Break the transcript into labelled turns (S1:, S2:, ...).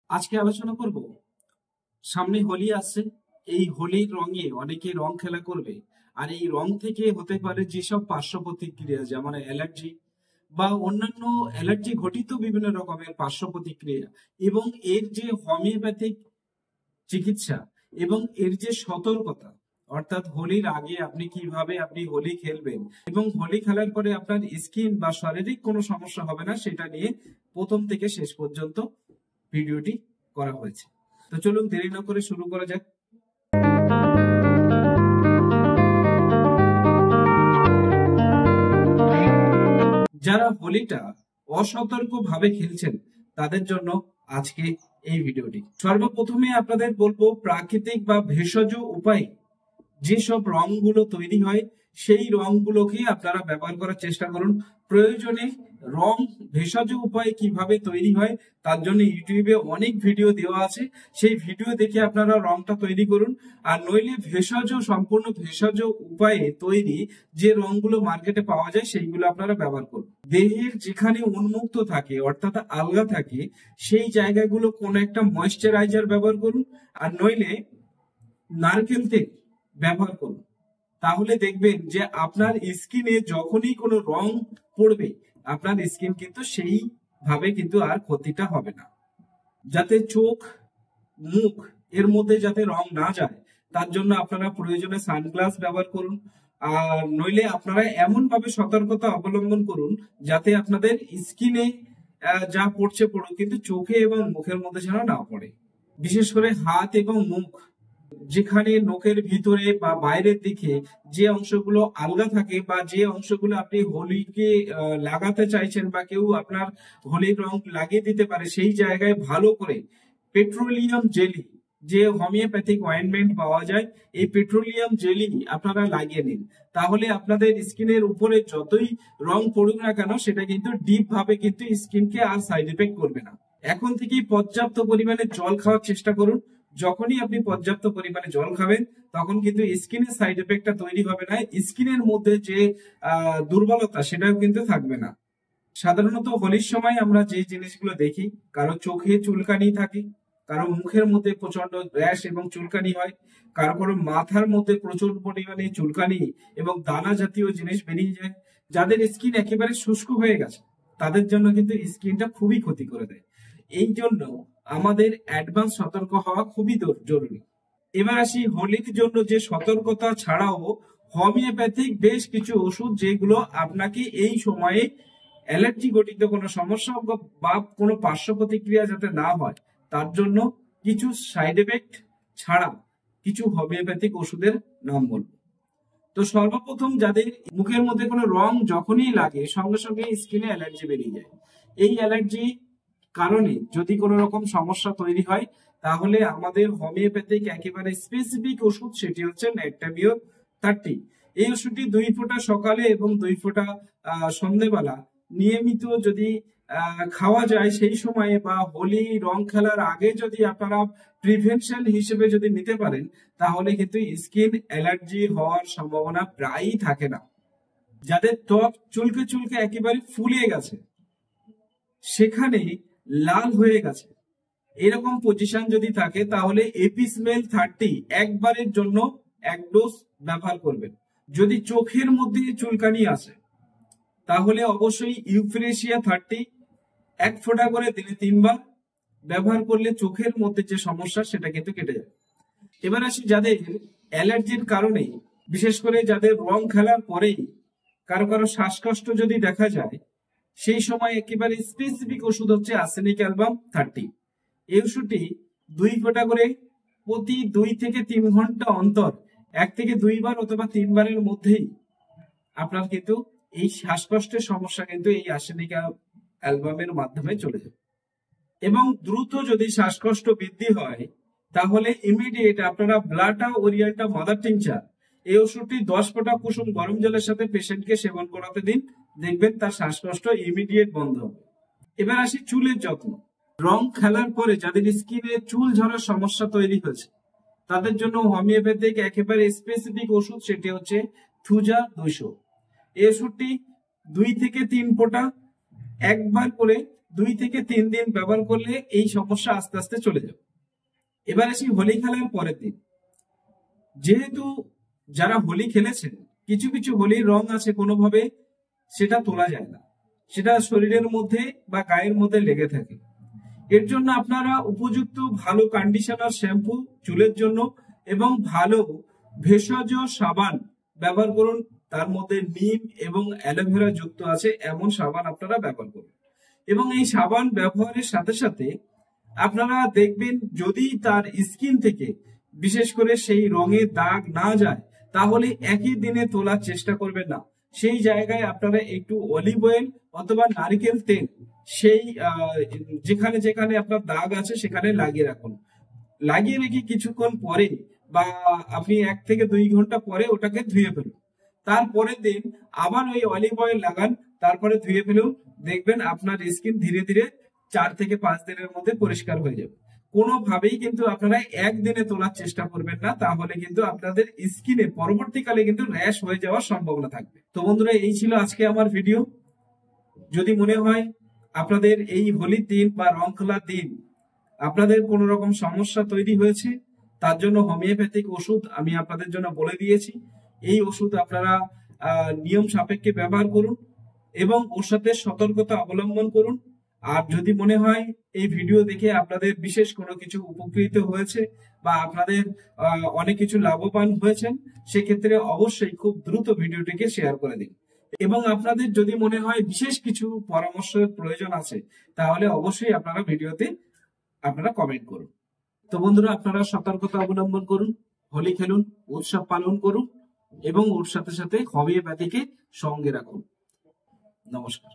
S1: আজকে আলোচনা করব সামনে হোলি আসছে। এই হোলির রঙে অনেকে রং খেলা করবে। আর এই রং থেকে হতে পারে যেসব পার্শ্ব প্রতিক্রিয়া, যেমন অ্যালার্জি বা অন্যান্য অ্যালার্জি ঘটিত বিভিন্ন রকমের পার্শ্ব প্রতিক্রিয়া, এবং এর যে হোমিওপ্যাথিক চিকিৎসা এবং এর যে সতর্কতা, অর্থাৎ হোলির আগে আপনি কিভাবে হোলি খেলবেন এবং হোলি খেলার পরে আপনার স্কিন বা শারীরিক কোনো সমস্যা হবে না, সেটা নিয়ে প্রথম থেকে শেষ পর্যন্ত ভিডিওটি করা হয়েছে। তো চলুন দেরি না করে শুরু করা যাক। যারা হোলিটা অসতর্ক ভাবে খেলছেন তাদের জন্য আজকে এই ভিডিওটি। সর্বপ্রথমে আপনাদের বলবো, প্রাকৃতিক বা ভেষজ উপায়ে যেসব রংগুলো তৈরি হয় সেই রংগুলোকে আপনারা ব্যবহার করার চেষ্টা করুন। প্রয়োজনে রং ভেষজ উপায়ে কিভাবে তৈরি হয় তার জন্য ইউটিউবে অনেক ভিডিও দেওয়া আছে, সেই ভিডিও দেখে আপনারা রংটা তৈরি করুন। আর নইলে সম্পূর্ণ ভেষজ উপায়ে তৈরি যে রংগুলো মার্কেটে পাওয়া যায় সেইগুলো আপনারা ব্যবহার করুন। দেহের যেখানে উন্মুক্ত থাকে অর্থাৎ আলগা থাকে সেই জায়গাগুলো কোনো একটা ময়েশ্চারাইজার ব্যবহার করুন, আর নইলে নারকেল তেল ব্যবহার করুন। তাহলে দেখবেন যে আপনার স্কিনে যখনই কোনো রং পড়বে আপনার স্কিন কিন্তু সেই ভাবে কিন্তু আর ক্ষতিটা হবে না। যাতে চোখ মুখ এর মধ্যে যাতে রং না যায় তার জন্য আপনারা প্রয়োজনে সানগ্লাস ব্যবহার করুন। আর নইলে আপনারা এমন ভাবে সতর্কতা অবলম্বন করুন যাতে আপনাদের স্কিনে যা পড়ছে পড়ুক, কিন্তু চোখে এবং মুখের মধ্যে যেন না পড়ে। বিশেষ করে হাত এবং মুখ, যেখানে নখের ভিতরে বা বাইরের দিকে যে অংশগুলো আলগা থাকে বা যে অংশগুলো আপনি হোলিকে লাগাতে চাইছেন বা কেউ আপনার হোলির রং লাগিয়ে দিতে পারে, সেই জায়গায় ভালো করে পেট্রোলিয়াম জেলি, যে হোমিওপ্যাথিক অয়েন্টমেন্ট পাওয়া যায়, এই পেট্রোলিয়াম জেলি আপনারা লাগিয়ে নিন। তাহলে আপনাদের স্কিনের উপরে যতই রং পড়ুক না কেন সেটা কিন্তু ডিপ ভাবে কিন্তু স্কিনকে আর সাইড এফেক্ট করবে না। এখন থেকেই পর্যাপ্ত পরিমাণে জল খাওয়ার চেষ্টা করুন। যখনই আপনি পর্যাপ্ত পরিমাণে জল খাবেন তখন কিন্তু স্কিনের সাইড এফেক্টটা তৈরি হবে না, স্কিনের মধ্যে যে দুর্বলতা সেটাও কিন্তু থাকবে না। সাধারণত হোলির সময় আমরা যে জিনিসগুলো দেখি, কারো চোখে চুলকানি থাকে, কারো মুখের মধ্যে প্রচন্ড র্যাশ এবং চুলকানি হয়, কারো কারো মাথার মধ্যে প্রচুর পরিমাণে চুলকানি এবং দানা জাতীয় জিনিস বেরিয়ে যায়। যাদের স্কিন একেবারে শুষ্ক হয়ে গেছে তাদের জন্য কিন্তু স্কিনটা খুবই ক্ষতি করে দেয়। এই জন্য আমাদের অ্যাডভান্স সতর্ক হওয়া খুবই জরুরি। এবার আসি হোলির জন্য যে সতর্কতা ছাড়াও হোমিওপ্যাথিক বেশ কিছু ওষুধ, যেগুলো আপনাকে এই সময়ে অ্যালার্জি ঘটিত কোনো সমস্যা বা কোনো পার্শ্ব প্রতিক্রিয়া যাতে না হয় তার জন্য কিছু সাইড এফেক্ট ছাড়া কিছু হোমিওপ্যাথিক ওষুধের নাম বলবো। তো সর্বপ্রথম, যাদের মুখের মধ্যে কোনো রং যখনই লাগে সঙ্গে সঙ্গে স্কিনে অ্যালার্জি বেরিয়ে যায়, এই অ্যালার্জি কারণে যদি কোনো রকম সমস্যা তৈরি হয় তাহলে আমাদের হোমিওপ্যাথিক একেবারে স্পেসিফিক ওষুধ, সেটি হচ্ছে ন্যাকটামিও 30। এই ওষুধটি 2 ফোঁটা সকালে এবং 2 ফোঁটা সন্ধ্যেবেলা নিয়মিত যদি খাওয়া যায় সেই সময়ে, বা হোলি রং খেলার আগে যদি আপনারা প্রিভেনশন হিসেবে যদি নিতে পারেন তাহলে কিন্তু স্কিন অ্যালার্জি হওয়ার সম্ভাবনা প্রায়ই থাকে না। যাদের ত্বক চুলকে চুলকে একেবারে ফুলে গেছে, সেখানে লাল হয়ে গেছে, এরকম পজিশন যদি থাকে তাহলে এপিসমেল 30 একবারের জন্য 1 ডোজ ব্যবহার করবেন। যদি চোখের মধ্যে চুলকানি আসে তাহলে অবশ্যই ইউফ্রেশিয়া 30 1 ফোঁটা করে দিনে 3 বার ব্যবহার করলে চোখের মধ্যে যে সমস্যা সেটা কিন্তু কেটে যাবে। এবার আসি যাদের অ্যালার্জির কারণে, বিশেষ করে যাদের রং খেলার পরেই কারো কারো শ্বাসকষ্ট যদি দেখা যায়, সেই সময় একেবারে স্পেসিফিক ওষুধ হচ্ছে আর্সেনিক অ্যালবাম 30। এই ওষুধটি 2 ফোঁটা করে প্রতি 2 থেকে 3 ঘন্টা অন্তর 1 থেকে 2 বার অথবা 3 বারের মধ্যেই আপনার কিন্তু এই শ্বাসকষ্টের সমস্যা কিন্তু এই আর্সেনিক অ্যালবামের মাধ্যমে চলে যাবে। এবং দ্রুত যদি শ্বাসকষ্ট বৃদ্ধি হয় তাহলে ইমিডিয়েট আপনারা ব্লাটা ওরিয়েন্টা মাদার টিংচার, এই ওষুধটি 10 ফোঁটা কুসুম গরম জলের সাথে পেশেন্টকে সেবন করাতে দিন, দেখবেন তার শ্বাসকষ্ট ইমিডিয়েট বন্ধ হবে। এবার আসি চুলের যত্ন। রং খেলার পরে যাদের স্কিনে চুল ঝরার সমস্যা তৈরি হয়েছে তাদের জন্য হোমিওপ্যাথিক একেবারে স্পেসিফিক ওষুধ, সেটি হচ্ছে থুজা 200। এই ওষুধটি 2 থেকে 3 ফোঁটা একবার করে 2 থেকে 3 দিন ব্যবহার করলে এই সমস্যা আস্তে আস্তে চলে যাবে। এবার আসি হোলি খেলার পরের দিন। যেহেতু যারা হোলি খেলেছেন, কিছু কিছু হোলির রং আছে কোনোভাবে সেটা তোলা যায় না, সেটা শরীরের মধ্যে বা গায়ের মধ্যে লেগে থাকে। এর জন্য আপনারা উপযুক্ত ভালো কন্ডিশনার শ্যাম্পু চুলের জন্য এবং ভালো ভেষজ সাবান ব্যবহার করুন। তার মধ্যে নিম এবং অ্যালোভেরা যুক্ত আছে এমন সাবান আপনারা ব্যবহার করুন। এবং এই সাবান ব্যবহারের সাথে সাথে আপনারা দেখবেন যদি তার স্কিন থেকে বিশেষ করে সেই রঙের দাগ না যায়, তাহলে একই দিনে তোলার চেষ্টা করবেন না। সেই জায়গায় আপনারা একটু অলিভ অয়েল অথবা নারকেল তেল সেই যেখানে যেখানে আপনার দাগ আছে সেখানে লাগিয়ে রাখুন। লাগিয়ে রেখে কিছুক্ষণ পরে বা আপনি 1 থেকে 2 ঘন্টা পরে ওটাকে ধুয়ে ফেলুন। তারপরের দিন আবার ওই অলিভ অয়েল লাগান, তারপরে ধুয়ে ফেলুন। দেখবেন আপনার স্কিন ধীরে ধীরে 4 থেকে 5 দিনের মধ্যে পরিষ্কার হয়ে যাবে। কোনোভাবেই কিন্তু আপনারা একদিনে তোলার চেষ্টা করবেন না, তাহলে কিন্তু আপনাদের স্কিনে পরবর্তীকালে কিন্তু র্যাশ হয়ে যাওয়ার সম্ভাবনা থাকবে। তো বন্ধুরা, এই ছিল আজকে আমার ভিডিও। যদি মনে হয় আপনাদের এই হোলির দিন বা রং খেলার দিন আপনাদের কোন রকম সমস্যা তৈরি হয়েছে, তার জন্য হোমিওপ্যাথিক ওষুধ আমি আপনাদের জন্য বলে দিয়েছি। এই ওষুধ আপনারা নিয়ম সাপেক্ষে ব্যবহার করুন এবং ওর সাথে সতর্কতা অবলম্বন করুন। আর যদি মনে হয় এই ভিডিও দেখে আপনাদের বিশেষ কোনো কিছু উপকৃত হয়েছে বা আপনাদের অনেক কিছু লাভবান হয়েছেন, সেক্ষেত্রে অবশ্যই খুব দ্রুত ভিডিওটিকে শেয়ার করে দিন। এবং আপনাদের যদি মনে হয় বিশেষ কিছু পরামর্শের প্রয়োজন আছে, তাহলে অবশ্যই আপনারা ভিডিওতে আপনারা কমেন্ট করুন। তো বন্ধুরা, আপনারা সতর্কতা অবলম্বন করুন, হোলি খেলুন, উৎসব পালন করুন এবং ওর সাথে সাথে হোমিওপ্যাথিকে সঙ্গে রাখুন। নমস্কার।